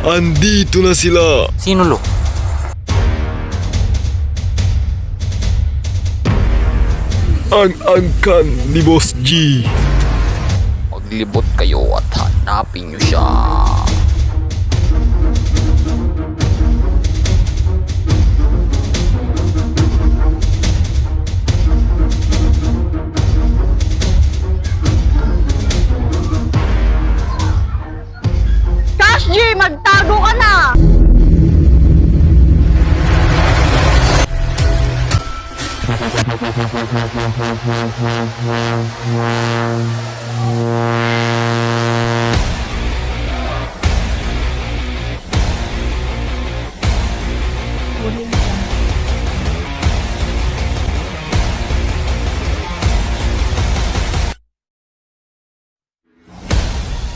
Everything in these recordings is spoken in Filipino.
Andito na sila! Sino lo? Ang angkan ni Boss G. Maglibot kayo at hanapin nyo siya. Cash G, magtago ka na!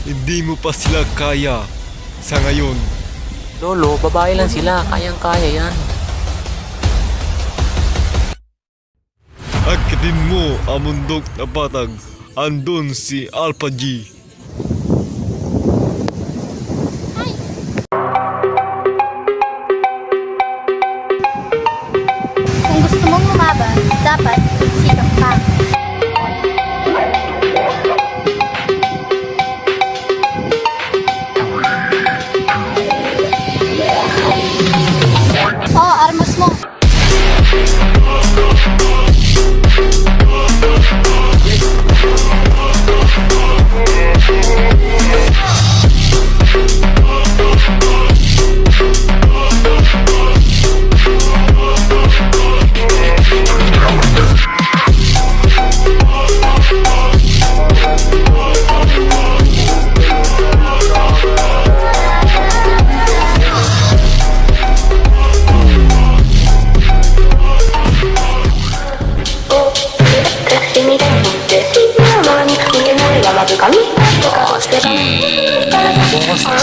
Hindi mo pa sila kaya sa ngayon. Lolo, babae lang sila. Kayang-kaya yan. Akitin mo ang mundok na patag. Andun si Alpha G. Kung gusto mong lumaban, dapat sikap ka. Oh, armas mo. Boss G! Boss G!